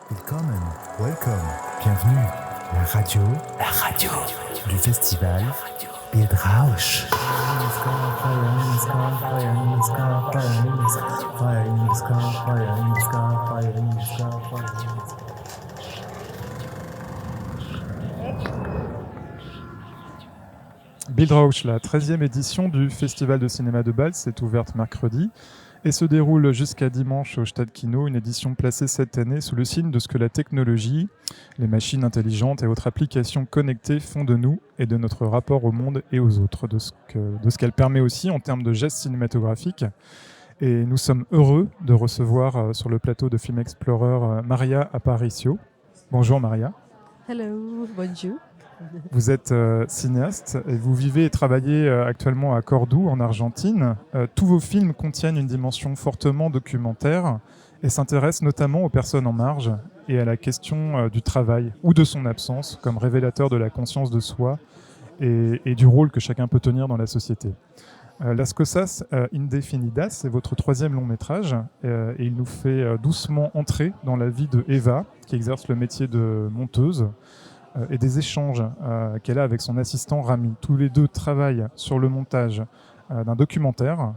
Willkommen, welcome, bienvenue. La radio du festival Bildrausch. Bildrausch, la 13e édition du Festival de cinéma de Bâle, s'est ouverte mercredi et se déroule jusqu'à dimanche au Stade Kino, une édition placée cette année sous le signe de ce que la technologie, les machines intelligentes et autres applications connectées font de nous et de notre rapport au monde et aux autres, de ce qu'elle permet aussi en termes de gestes cinématographiques. Et nous sommes heureux de recevoir sur le plateau de Film Explorer Maria Aparicio. Bonjour Maria. Hello, bonjour. Vous êtes cinéaste et vous vivez et travaillez actuellement à Cordoue, en Argentine. Tous vos films contiennent une dimension fortement documentaire et s'intéressent notamment aux personnes en marge et à la question du travail ou de son absence comme révélateur de la conscience de soi et du rôle que chacun peut tenir dans la société. Las cosas, indefinidas, c'est votre 3e long métrage et il nous fait doucement entrer dans la vie de Eva, qui exerce le métier de monteuse, et des échanges qu'elle a avec son assistant Rami. Tous les deux travaillent sur le montage d'un documentaire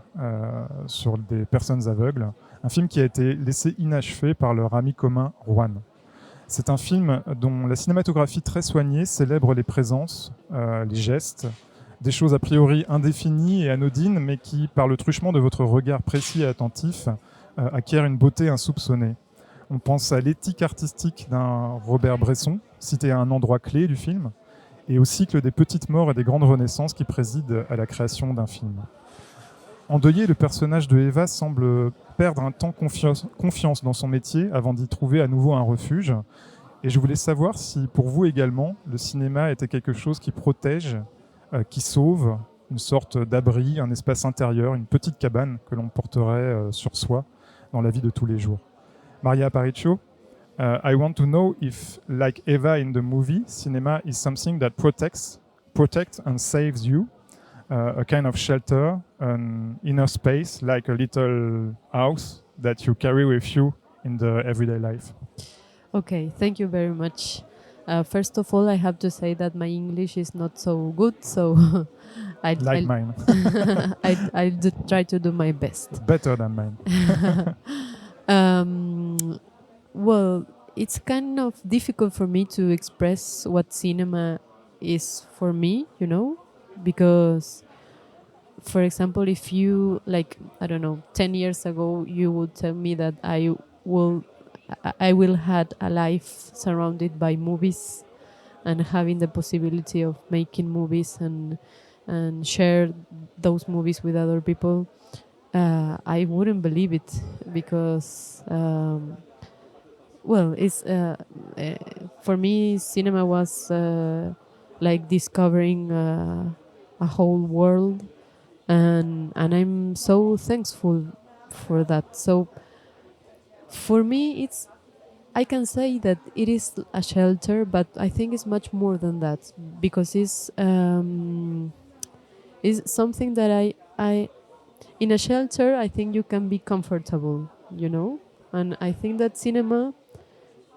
sur des personnes aveugles, un film qui a été laissé inachevé par leur ami commun Juan. C'est un film dont la cinématographie très soignée célèbre les présences, les gestes, des choses a priori indéfinies et anodines, mais qui, par le truchement de votre regard précis et attentif, acquièrent une beauté insoupçonnée. On pense à l'éthique artistique d'un Robert Bresson, cité à un endroit clé du film, et au cycle des petites morts et des grandes renaissances qui président à la création d'un film. Endeuillé, le personnage de Eva semble perdre un temps confiance dans son métier avant d'y trouver à nouveau un refuge. Et je voulais savoir si, pour vous également, le cinéma était quelque chose qui protège, qui sauve, une sorte d'abri, un espace intérieur, une petite cabane que l'on porterait sur soi dans la vie de tous les jours. Maria Aparicio, I want to know if, like Eva in the movie, cinema is something that protects and saves you, a kind of shelter, an inner space, like a little house that you carry with you in the everyday life. Okay, thank you very much. First of all, I have to say that my English is not so good, so Mine. I'll try to do my best. Better than mine. Well, it's kind of difficult for me to express what cinema is for me, because, for example, if you, 10 years ago, you would tell me that I will had a life surrounded by movies and having the possibility of making movies and share those movies with other people, I wouldn't believe it, because it's for me, cinema was like discovering a whole world, and I'm so thankful for that. So for me, I can say that it is a shelter, but I think it's much more than that, because it's something that I in a shelter, I think you can be comfortable, and I think that cinema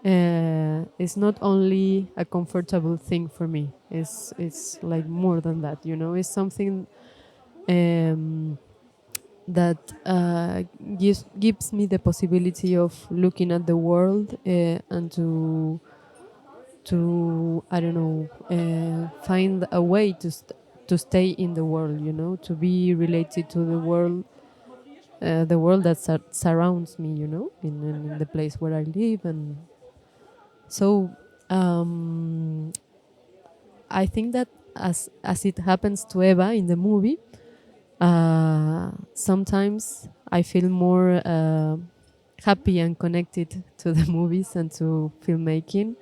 is not only a comfortable thing for me. It's like more than that, It's something that gives me the possibility of looking at the world and to I don't know, find a way to stay in the world, to be related to the world that surrounds me, in the place where I live. And so I think that as it happens to Eva in the movie, sometimes I feel more happy and connected to the movies and to filmmaking,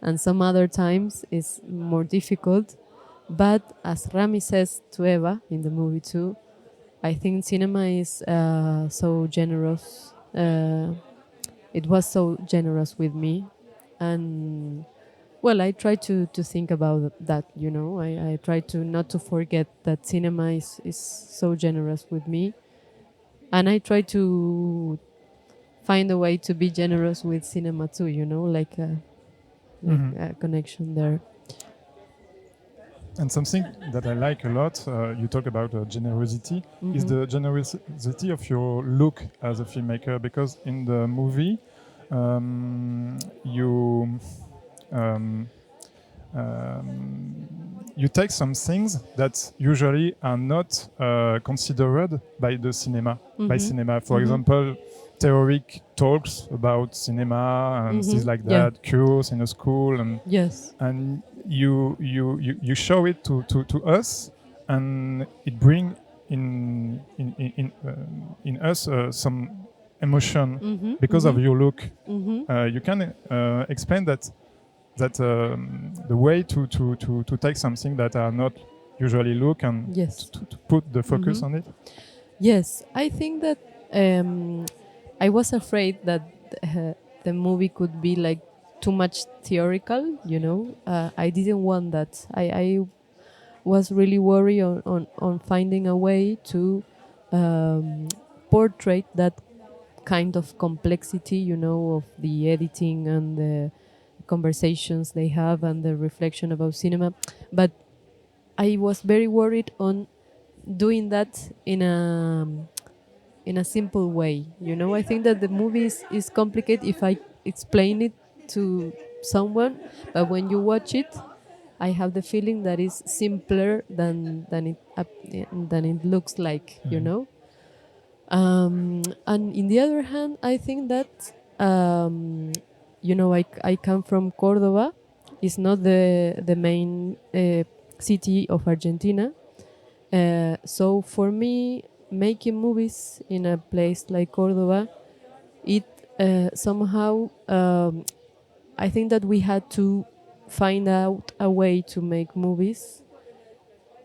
and some other times it's more difficult. But as Rami says to Eva in the movie too, I think cinema is so generous. It was so generous with me, and well, I try to think about that, I try to not to forget that cinema is so generous with me, and I try to find a way to be generous with cinema too, you know, like a connection there. And something that I like a lot, you talk about generosity, is the generosity of your look as a filmmaker. Because in the movie, you take some things that usually are not considered by the cinema. By cinema, for example, theoric talks about cinema and things like that, cures in a school, and and you show it to us, and it bring in us some emotion because of your look. You can explain that the way to take something that are not usually look and to put the focus on it. Yes, I think that I was afraid that the movie could be like too much theoretical, you know. I didn't want that. I was really worried on finding a way to portray that kind of complexity, you know, of the editing and the conversations they have and the reflection about cinema. But I was very worried on doing that in a simple way, you know. I think that the movie is complicated if I explain it to someone, but when you watch it, I have the feeling that it's simpler than it looks like, you know. And in the other hand, I think that you know, I come from Cordoba. It's not the main city of Argentina. So for me, making movies in a place like Cordoba, it somehow, I think that we had to find out a way to make movies,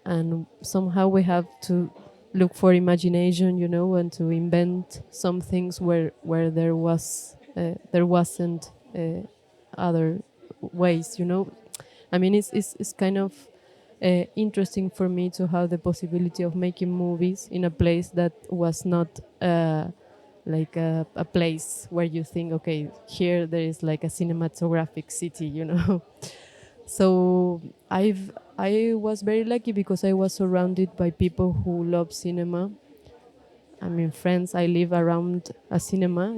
and somehow we have to look for imagination, you know, and to invent some things where there wasn't other ways, you know. I mean, it's kind of interesting for me to have the possibility of making movies in a place that was not like a place where you think, okay, here there is like a cinematographic city, you know. So I was very lucky because I was surrounded by people who love cinema. I mean, friends. I live around a cinema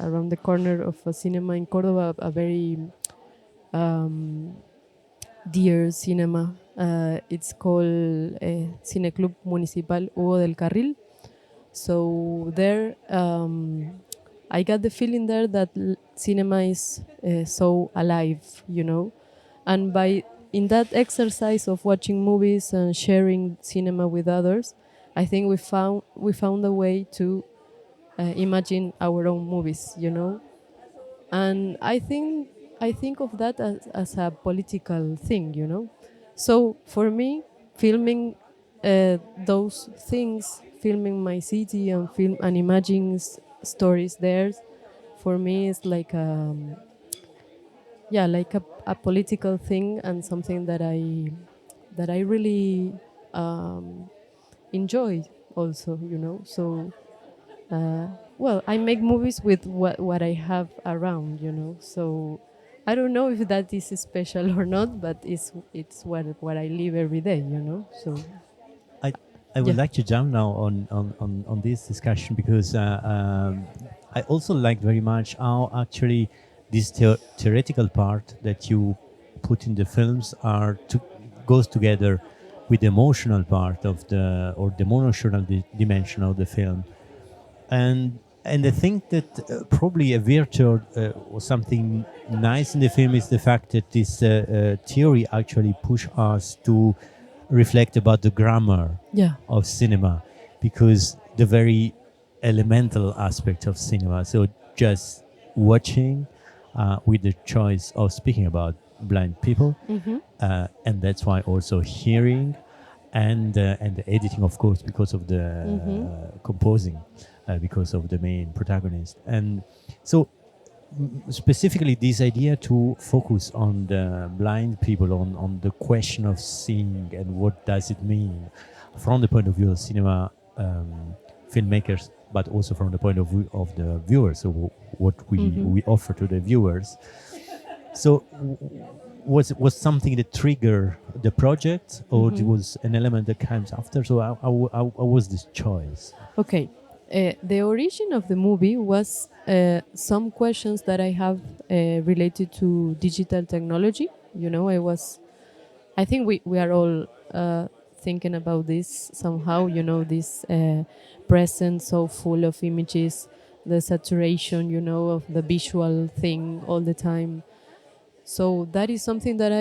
around the corner of a cinema in Cordoba, a very dear cinema. It's called Cine Club Municipal Hugo del Carril. So there, I got the feeling there that cinema is so alive, you know. And in that exercise of watching movies and sharing cinema with others, I think we found a way to imagine our own movies, you know. And I think of that as a political thing, you know. So for me, filming those things, filming my city and imagining stories there, for me is like like a political thing, and something that I really enjoy also, you know. So well, I make movies with what I have around, you know. So I don't know if that is special or not, but it's what I live every day, you know. So I would like to jump now on this discussion, because I also like very much how actually this theoretical part that you put in the films goes together with the emotional part of the emotional dimension of the film, and I think that probably a virtue or something nice in the film is the fact that this theory actually push us to reflect about the grammar of cinema, because the very elemental aspect of cinema, so just watching with the choice of speaking about blind people, and that's why also hearing and the editing, of course, because of the composing, because of the main protagonist. And so specifically this idea to focus on the blind people, on the question of seeing and what does it mean from the point of view of cinema filmmakers, but also from the point of view of the viewers. So what we offer to the viewers. So was something that triggered the project, or it was an element that comes after? So how was this choice? Okay. The origin of the movie was some questions that I have related to digital technology. You know, I think we are all thinking about this somehow, you know, this present so full of images, the saturation, you know, of the visual thing all the time. So that is something that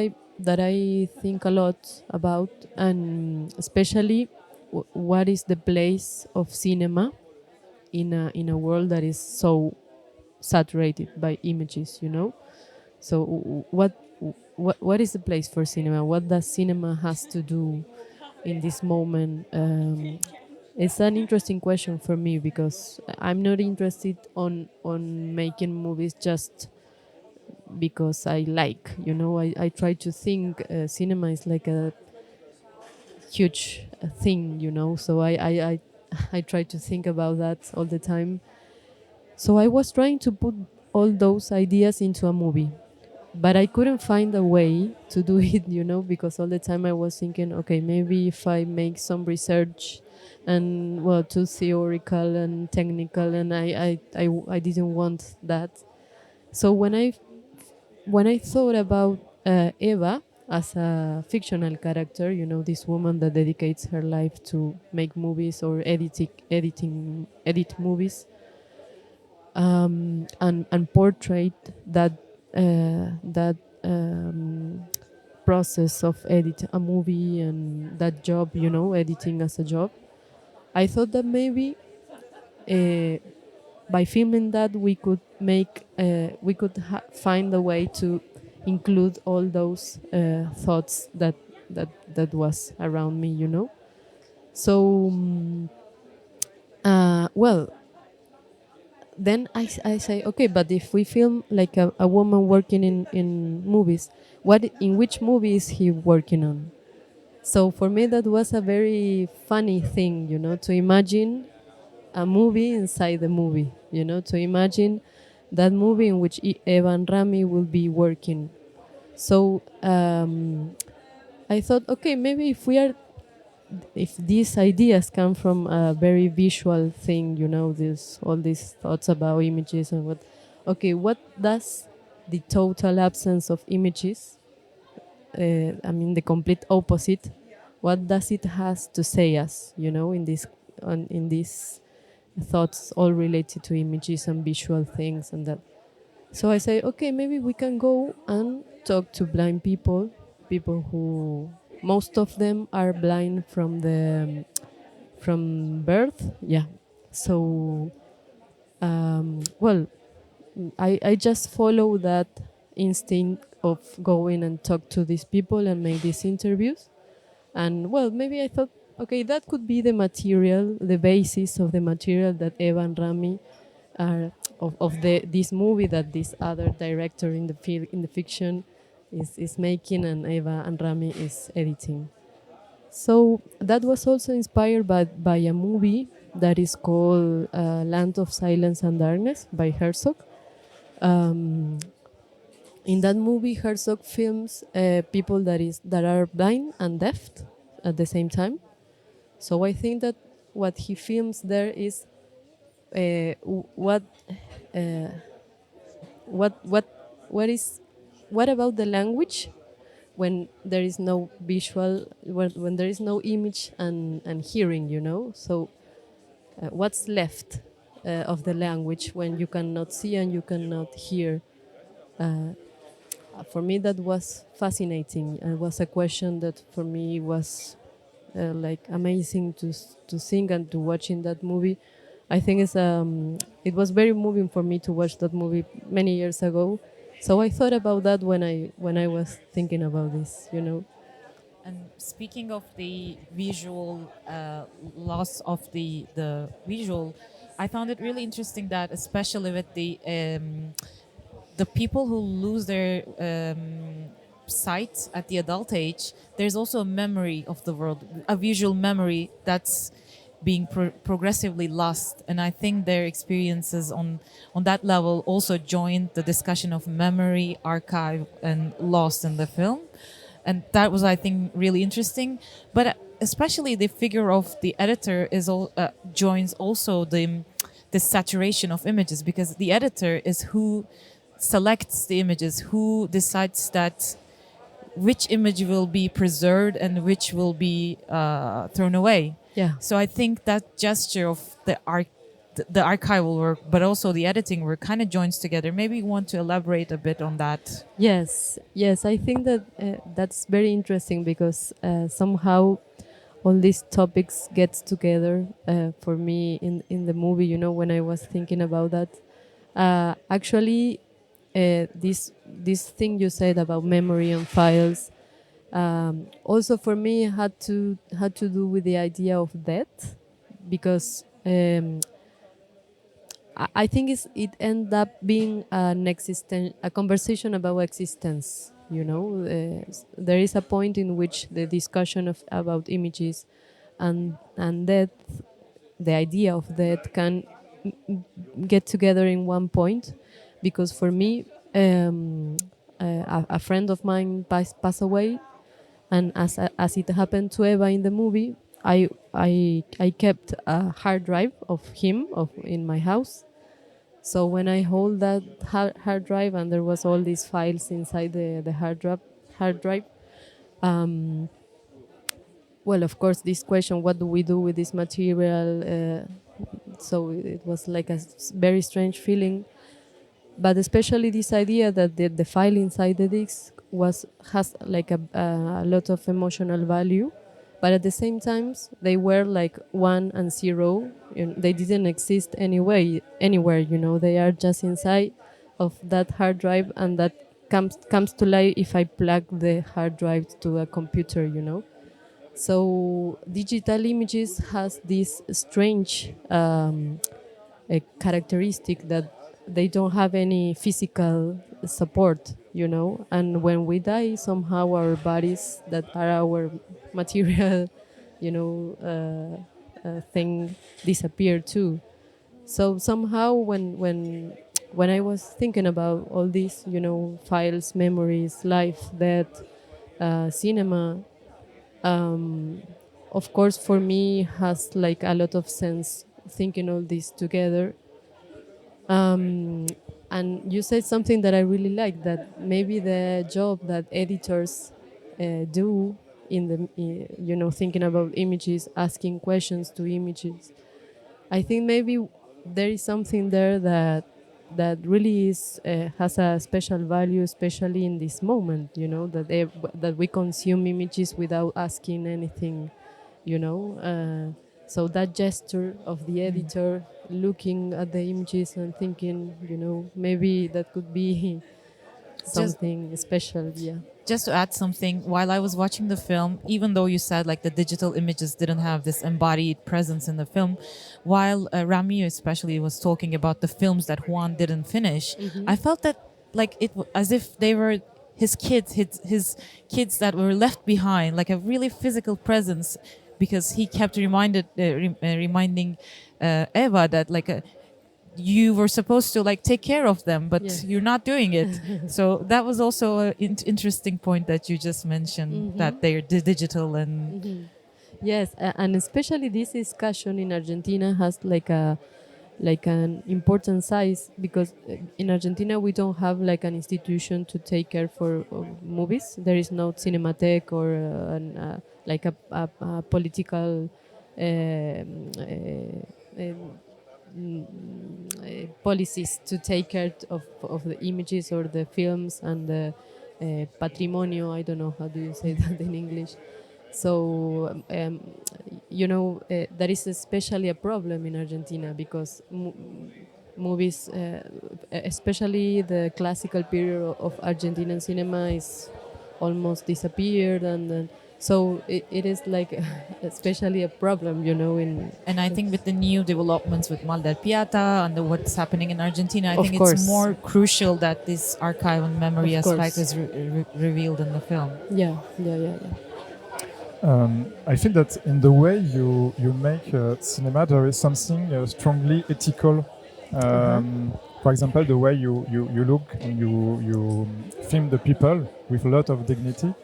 I think a lot about, and especially what is the place of cinema in a world that is so saturated by images, you know. So what is the place for cinema? What does cinema has to do in this moment? It's an interesting question for me, because I'm not interested on making movies just because I like, you know. I try to think cinema is like a huge thing, you know. So I try to think about that all the time. So I was trying to put all those ideas into a movie, but I couldn't find a way to do it, you know, because all the time I was thinking, okay, maybe if I make some research and, well, too theoretical and technical, and I didn't want that. So when I thought about Eva as a fictional character, you know, this woman that dedicates her life to make movies or edit movies, and portrait that process of edit a movie, and that job, you know, editing as a job. I thought that maybe by filming that we could find a way to include all those thoughts that was around me, you know. So well, then I say, okay, but if we film like a woman working in movies, in which movie is he working on? So for me that was a very funny thing, you know, to imagine a movie inside the movie, you know, to imagine that movie in which Eva and Rami will be working. So I thought, okay, maybe if these ideas come from a very visual thing, you know, all these thoughts about images and what does the total absence of images, I mean the complete opposite, what does it has to say us, you know, in these thoughts all related to images and visual things and that. So I say, okay, maybe we can go and talk to blind people who most of them are blind from birth. Yeah. So well, I just follow that instinct of going and talk to these people and make these interviews. And well, maybe I thought, okay, that could be the material, the basis of the material that Eva and Rami are of this movie that this other director in the fiction is making, and Eva and Rami is editing. So that was also inspired by a movie that is called Land of Silence and Darkness by Herzog. In that movie, Herzog films people that are blind and deaf at the same time. So I think that what he films there is what about the language when there is no visual, when there is no image and hearing, you know. So what's left of the language when you cannot see and you cannot hear? For me that was fascinating, and was a question that for me was like amazing to think and to watch in that movie. I think it was very moving for me to watch that movie many years ago. So I thought about that when I was thinking about this, you know. And speaking of the visual loss of the visual, I found it really interesting that, especially with the people who lose their sight at the adult age, there's also a memory of the world, a visual memory that's being progressively lost. And I think their experiences on that level also joined the discussion of memory, archive, and lost in the film. And that was, I think, really interesting. But especially the figure of the editor joins also the saturation of images, because the editor is who selects the images, who decides that which image will be preserved and which will be thrown away. Yeah. So I think that gesture of the archival work, but also the editing work, kind of joins together. Maybe you want to elaborate a bit on that. Yes, I think that that's very interesting, because somehow all these topics gets together for me in the movie. You know, when I was thinking about that, actually, this thing you said about memory and files, also for me had to do with the idea of death, because I think it ended up being a conversation about existence. You know, there is a point in which the discussion about images and death, the idea of death, can get together in one point, because for me, a friend of mine passed away, and as it happened to Eva in the movie, I kept a hard drive of him in my house. So when I hold that hard drive, and there was all these files inside the hard drive, well, of course, this question, what do we do with this material? So it was like a very strange feeling. But especially this idea that the file inside the disc has like a lot of emotional value, but at the same time they were like 1 and 0. They didn't exist anywhere. You know, they are just inside of that hard drive, and that comes to life if I plug the hard drive to a computer. You know, so digital images has this strange a characteristic that they don't have any physical support, you know, and when we die, somehow our bodies that are our material, you know, thing disappear too. So somehow when I was thinking about all these, you know, files, memories, life, death, cinema, of course for me has like a lot of sense thinking all this together. And you said something that I really like, that maybe the job that editors do in you know, thinking about images, asking questions to images, I think maybe there is something there that really has a special value, especially in this moment, you know, that we consume images without asking anything, you know. So that gesture of the editor looking at the images and thinking, you know, maybe that could be something special. Yeah. Just to add something, while I was watching the film, even though you said like the digital images didn't have this embodied presence in the film, while Rami especially was talking about the films that Juan didn't finish, I felt that like as if they were his kids that were left behind, like a really physical presence, because he kept reminding Eva that like you were supposed to like take care of them, but you're not doing it. So that was also an interesting point that you just mentioned, that they're digital and yes, and especially this discussion in Argentina has like an important size, because in Argentina we don't have like an institution to take care for movies. There is no cinematheque or like a political policies to take care of the images or the films and the patrimonio. I don't know how do you say that in English. So you know, that is especially a problem in Argentina, because movies, especially the classical period of Argentinian cinema, is almost disappeared, and so it is like especially a problem, you know. And I think with the new developments with Mal del Piata and what's happening in Argentina, I think course. it's more crucial that this archive and memory aspect is revealed in the film. Yeah. I feel that in the way you make cinema, there is something strongly ethical. For example, the way you look and you film the people with a lot of dignity.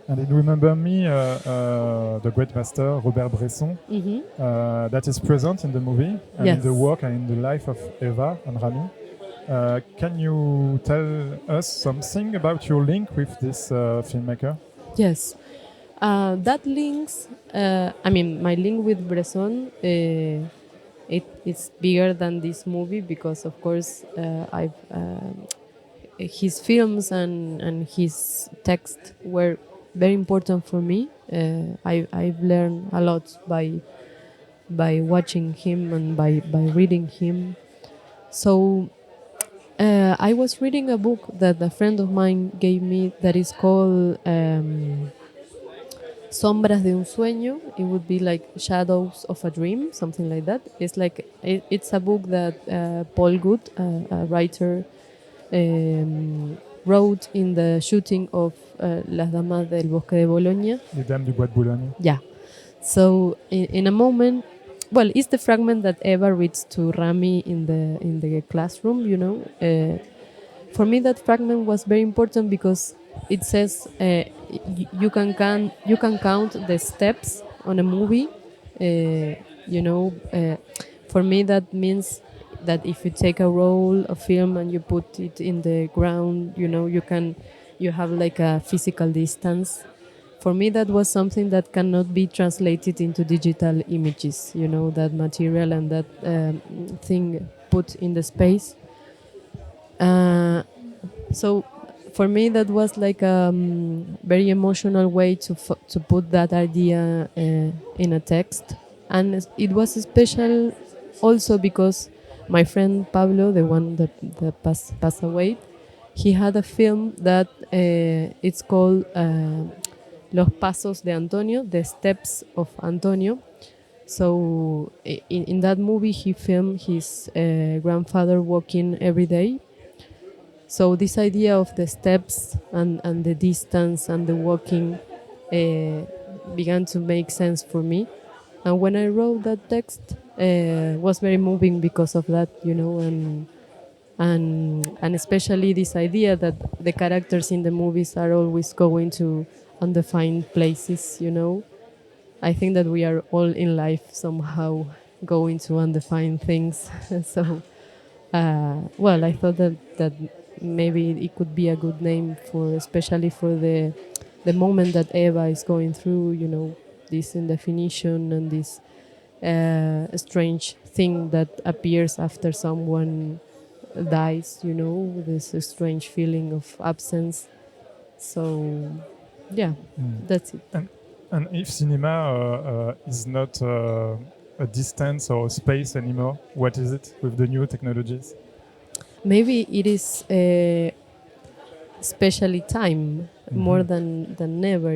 And it remember me the great master Robert Bresson that is present in the movie and in the work and in the life of Eva and Rami. Can you tell us something about your link with this filmmaker? Yes. That links, my link with Bresson, it's bigger than this movie because, of course, his films and his text were very important for me. I've learned a lot by watching him and by reading him. So I was reading a book that a friend of mine gave me that is called Sombras de un sueño. It would be like Shadows of a Dream, something like that. It's a book that Paul Good, a writer, wrote in the shooting of Las Damas del Bosque de Bologne. Les Dames du Bois de Boulogne. Yeah. So in a moment, well, it's the fragment that Eva reads to Rami in the classroom. For me, that fragment was very important because it says you can count the steps on a movie. For me, that means that if you take a roll, a film, and you put it in the ground, you have like a physical distance. For me, that was something that cannot be translated into digital images. That material and that thing put in the space. So for me, that was like a very emotional way to put that idea in a text. And it was special also because my friend Pablo, the one that passed away, he had a film that it's called Los Pasos de Antonio, The Steps of Antonio. So in that movie, he filmed his grandfather walking every day. So this idea of the steps and the distance and the walking began to make sense for me. And when I wrote that text, was very moving because of that, and especially this idea that the characters in the movies are always going to undefined places, I think that we are all in life somehow going to undefined things. So, I thought that maybe it could be a good name especially for the moment that Eva is going through, this indefinition and this strange thing that appears after someone dies, this strange feeling of absence. So, yeah, that's it. And if cinema is not a distance or a space anymore, what is it with the new technologies? Maybe it is especially time more than ever,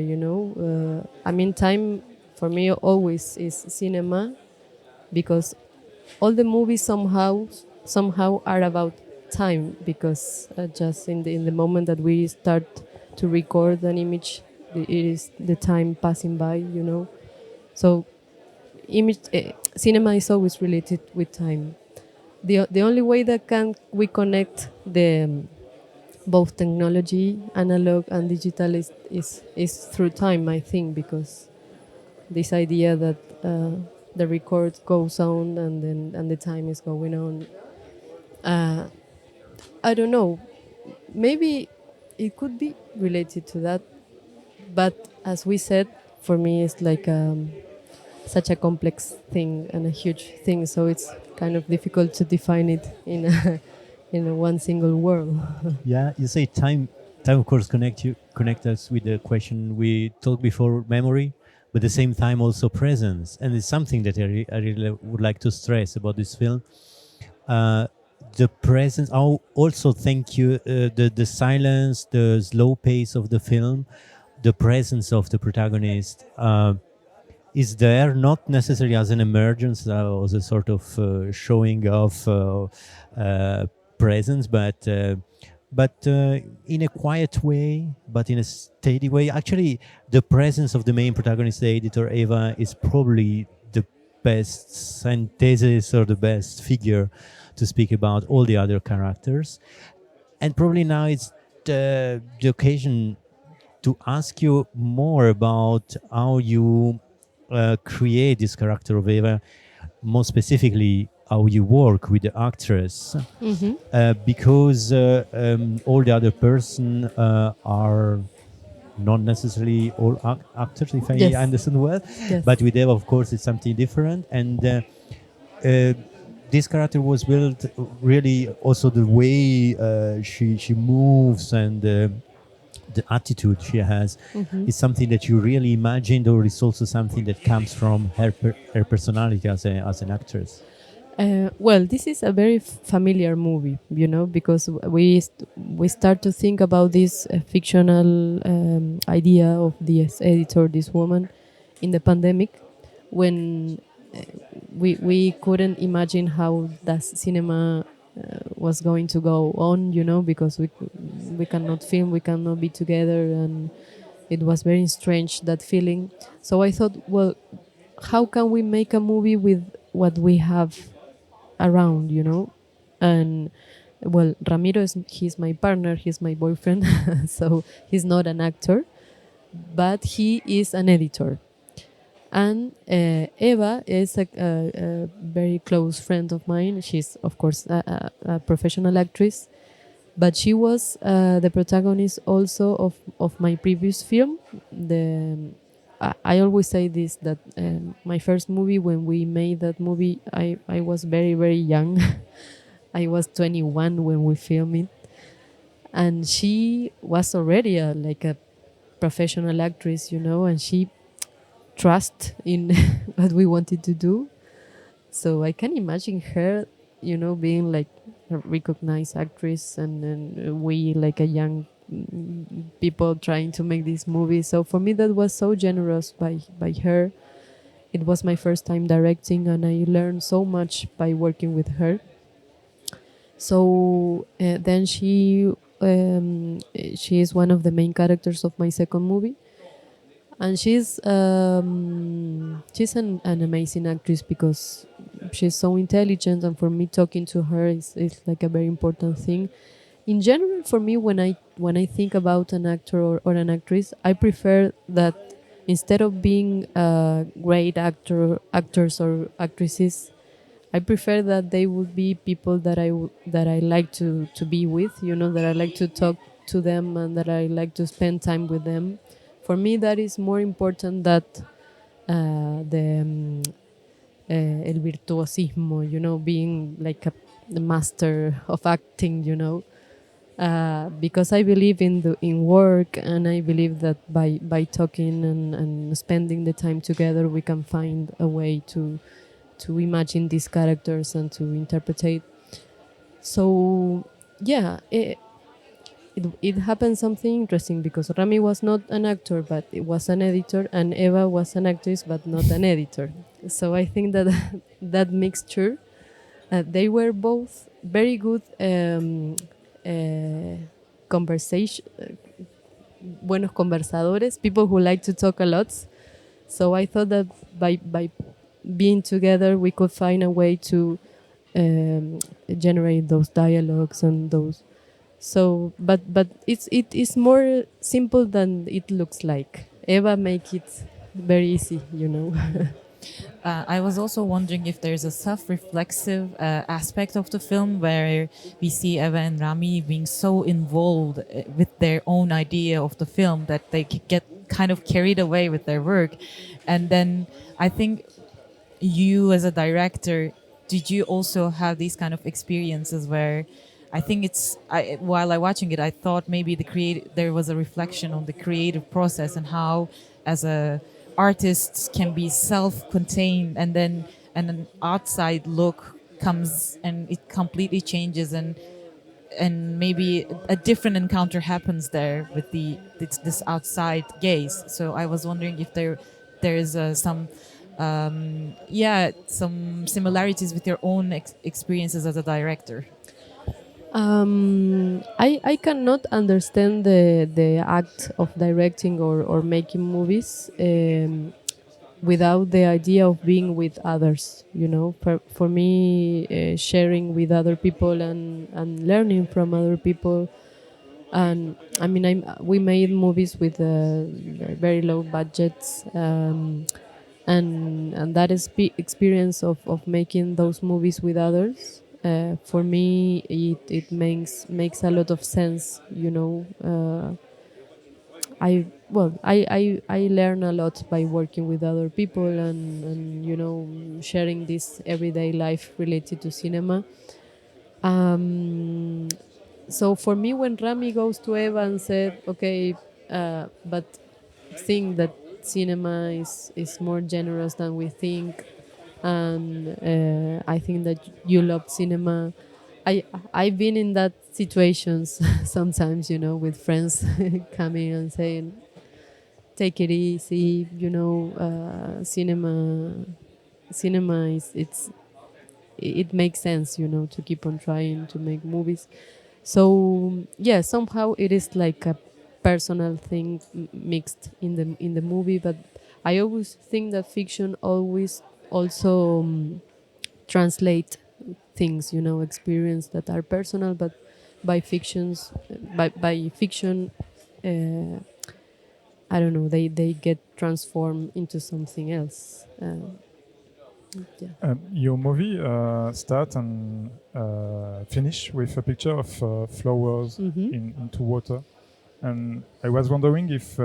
time for me always is cinema because all the movies somehow are about time because just in the moment that we start to record an image, it is the time passing by, So cinema is always related with time. The only way that we connect the both technology, analog and digital, is through time, I think, because this idea that the record goes on and the time is going on. I don't know. Maybe it could be related to that, but as we said, for me, it's like such a complex thing and a huge thing, so it's kind of difficult to define it in a one single word. Yeah, you say time of course connect us with the question we talked before, memory, but at the same time also presence, and it's something that I really would like to stress about this film. The presence. Also, thank you. The silence, the slow pace of the film, the presence of the protagonist is there, not necessarily as an emergence, as a sort of showing of presence, but but in a quiet way, but in a steady way. Actually, the presence of the main protagonist, the editor Eva, is probably the best synthesis or the best figure to speak about all the other characters. And probably now it's the occasion to ask you more about how you create this character of Eva, more specifically how you work with the actress, because all the other person are not necessarily all actors, if I Yes. understand well. Yes. But with Eva, of course, it's something different. And this character was built really also the way she moves and the attitude she has is something that you really imagined, or is also something that comes from her personality as an actress? Well, this is a very familiar movie, you know, because we start to think about this fictional idea of this editor, this woman, in the pandemic, when we couldn't imagine how the cinema was going to go on, you know, because we cannot film, we cannot be together, and it was very strange, that feeling. So I thought, well, how can we make a movie with what we have around, you know? And well, Ramiro he's my partner, he's my boyfriend, so he's not an actor, but he is an editor. And Eva is a very close friend of mine. She's, of course, a professional actress, but she was the protagonist also of my previous film. I always say this, that my first movie, when we made that movie, I was very, very young. I was 21 when we filmed it. And she was already like a professional actress, you know, and she trust in what we wanted to do. So I can imagine her, you know, being like a recognized actress, and we like a young people trying to make this movie. So for me, that was so generous by her. It was my first time directing, and I learned so much by working with her. So then she is one of the main characters of my second movie. And she's an amazing actress, because she's so intelligent, and for me, talking to her is like a very important thing. In general, for me, when I think about an actor or an actress, I prefer that instead of being great actors or actresses, I prefer that they would be people that I like to be with, you know, that I like to talk to them, and that I like to spend time with them. For me, that is more important that el virtuosismo, you know, being like the master of acting, you know, because I believe in work, and I believe that by talking and spending the time together, we can find a way to imagine these characters and to interpret. So yeah. It happened something interesting, because Rami was not an actor, but it was an editor, and Eva was an actress, but not an editor. So I think that that mixture, they were both very good conversation, buenos conversadores, people who like to talk a lot. So I thought that by being together, we could find a way to generate those dialogues and those. So, but it is more simple than it looks like. Eva make it very easy, you know. I was also wondering if there's a self-reflexive aspect of the film, where we see Eva and Rami being so involved with their own idea of the film that they get kind of carried away with their work. And then I think you, as a director, did you also have these kind of experiences where I think while I watching it, I thought maybe there was a reflection on the creative process, and how, as a artists, can be self-contained, and then an outside look comes and it completely changes, and maybe a different encounter happens there with this outside gaze. So I was wondering if there is some similarities with your own experiences as a director. I cannot understand the act of directing or making movies without the idea of being with others. You know, for me, sharing with other people and learning from other people. And I mean, we made movies with very low budgets, and that is experience of making those movies with others. For me, it makes a lot of sense. You know, I learn a lot by working with other people and you know sharing this everyday life related to cinema. Um, so for me, when Rami goes to Eva and said, "Okay, but think that cinema is more generous than we think," and I think that you love cinema. I've been in that situations sometimes, you know, with friends coming and saying, "Take it easy," you know. Cinema it makes sense, you know, to keep on trying to make movies. So yeah, somehow it is like a personal thing mixed in the movie, but I always think that fiction always also translate things, you know, experience that are personal, but by fiction, uh, I don't know, they get transformed into something else. Yeah. Your movie start and finish with a picture of flowers into water. And I was wondering if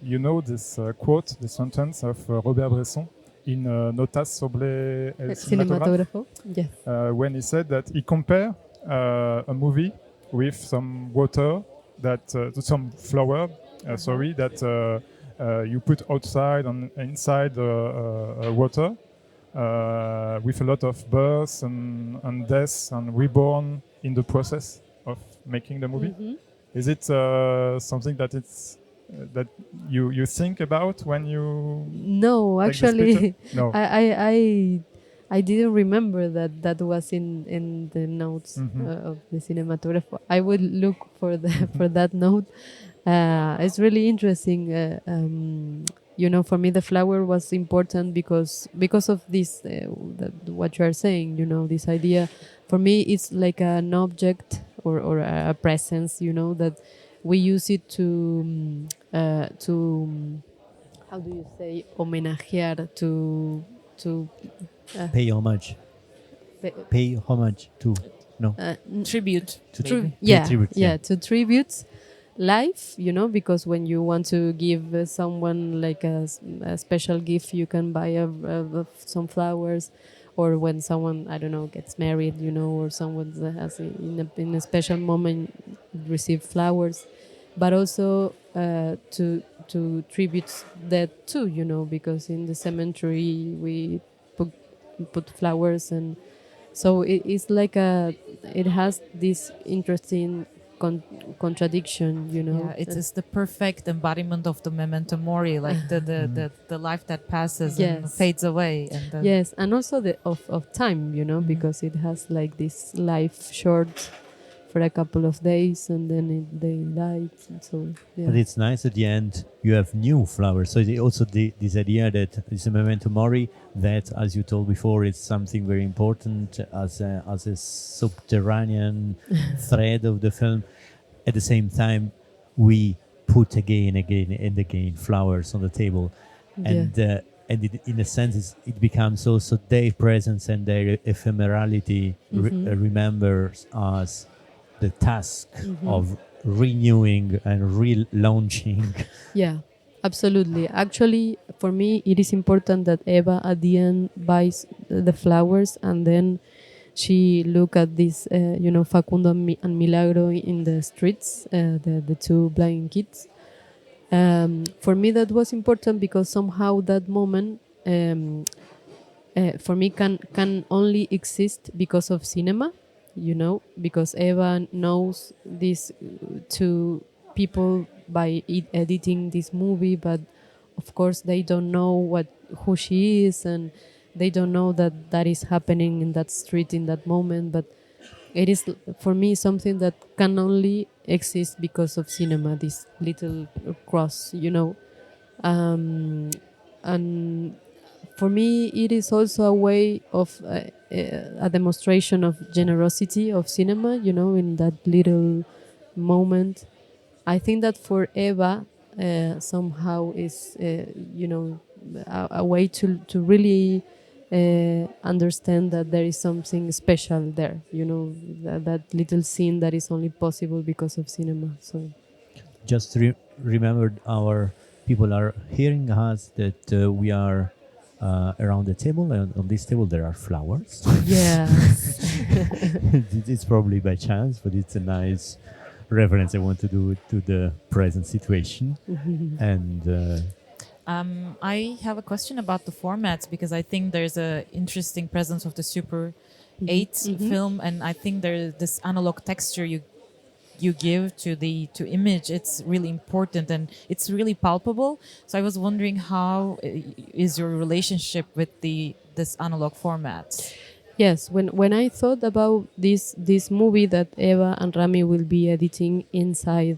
you know this quote, the sentence of Robert Bresson in Notas sobre el cinematógrafo, Cinematographer. Yes. when he said that he compared a movie with some water some flower, sorry, that you put outside and inside water with a lot of births and deaths and reborn in the process of making the movie. Is it something that it's that you think about when you No, take this actually, picture? No. I didn't remember that was in the notes of the cinematographer. I would look for for that note. It's really interesting. You know, for me, the flower was important because of this what you are saying. You know, this idea. For me, it's like an object or a presence. You know, that we use it to how do you say homenajear to Pay homage. pe- Pay homage to. No. Tribute. To maybe. yeah tribute, yeah. to tribute life, you know, because when you want to give someone like a special gift, you can buy some flowers, or when someone, I don't know, gets married, you know, or someone that has in a special moment receive flowers, but also to tribute that too, you know, because in the cemetery we put, put flowers, and so it's like it has this interesting contradiction, you know. Yeah, it is the perfect embodiment of the memento mori, like the life that passes and Yes. fades away. And then Yes, and also the of time, you know, because it has like this life short for a couple of days and then they died. So yeah. But it's nice at the end you have new flowers. So also this idea that it's a memento mori, that, as you told before, it's something very important as a subterranean thread of the film. At the same time, we put again and again flowers on the table, and in a sense it becomes also their presence and their ephemerality remembers us the task of renewing and relaunching. Yeah, absolutely. Actually, for me, it is important that Eva at the end buys the flowers, and then she look at this, you know, Facundo and Milagro in the streets, the two blind kids. For me, that was important because somehow that moment, for me, can only exist because of cinema, you know, because Eva knows these two people by editing this movie, but of course they don't know who she is, and they don't know that is happening in that street in that moment. But it is for me something that can only exist because of cinema. This little cross, and for me, it is also a way of a demonstration of generosity of cinema. In that little moment, I think that for Eva, somehow is a way to really understand that there is something special there. That little scene that is only possible because of cinema. So Just remember, our people are hearing us that we are around the table, and on this table there are flowers. yes, It's probably by chance, but it's a nice reference I want to do to the present situation. And I have a question about the formats because I think there's a interesting presence of the Super 8 film, and I think there's this analog texture you give to image. It's really important and it's really palpable. So I was wondering, how is your relationship with this analog format? yes. When I thought about this movie that Eva and Rami will be editing inside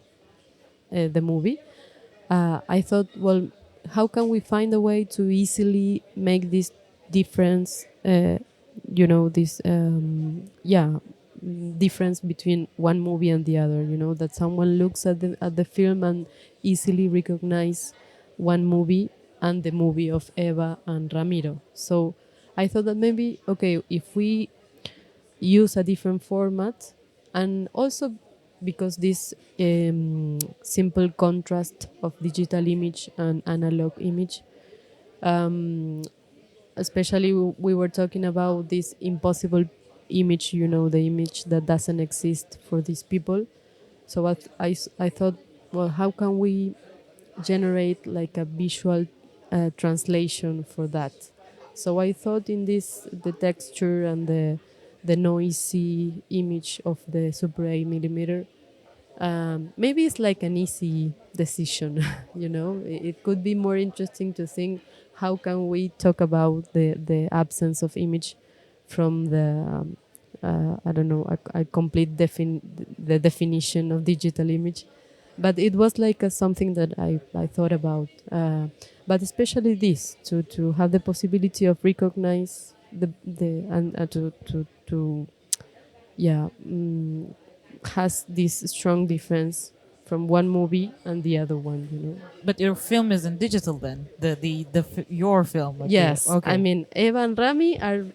the movie, I thought, well, how can we find a way to easily make this difference? This difference between one movie and the other. That someone looks at the film and easily recognize one movie and the movie of Eva and Ramiro. So I thought that maybe, okay, if we use a different format, and also because this simple contrast of digital image and analog image, especially we were talking about this impossible image, the image that doesn't exist for these people. So I thought, well, how can we generate like a visual translation for that? So I thought in the texture and the noisy image of the Super 8 millimeter. Maybe it's like an easy decision. It could be more interesting to think, how can we talk about the absence of image from the I don't know, a complete the definition of digital image. But it was like something that I thought about, but especially this, to have the possibility of recognize the and to has this strong difference from one movie and the other one. But your film isn't digital then. Your film. Okay. Yes, Okay. I mean, Eva and Rami are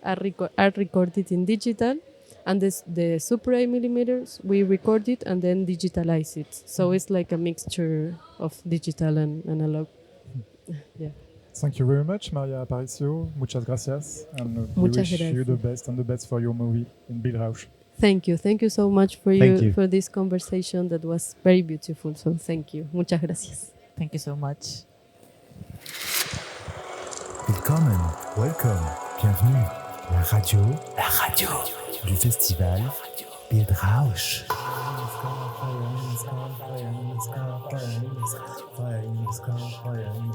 recorded in digital, and the Super 8 millimeters we record it and then digitalize it. So it's like a mixture of digital and analog. Yeah. Thank you very much, Maria Aparicio. Muchas gracias. And we Muchas wish you gracias. the best and the best for your movie in Bildrausch. Thank you so much for Thank you. for this conversation that was very beautiful. So thank you. Muchas gracias. Thank you so much. Willkommen, welcome, bienvenue. La radio du festival Bildrausch. Fire in the sky, fire in the sky, fire in the sky, fire in the sky, fire in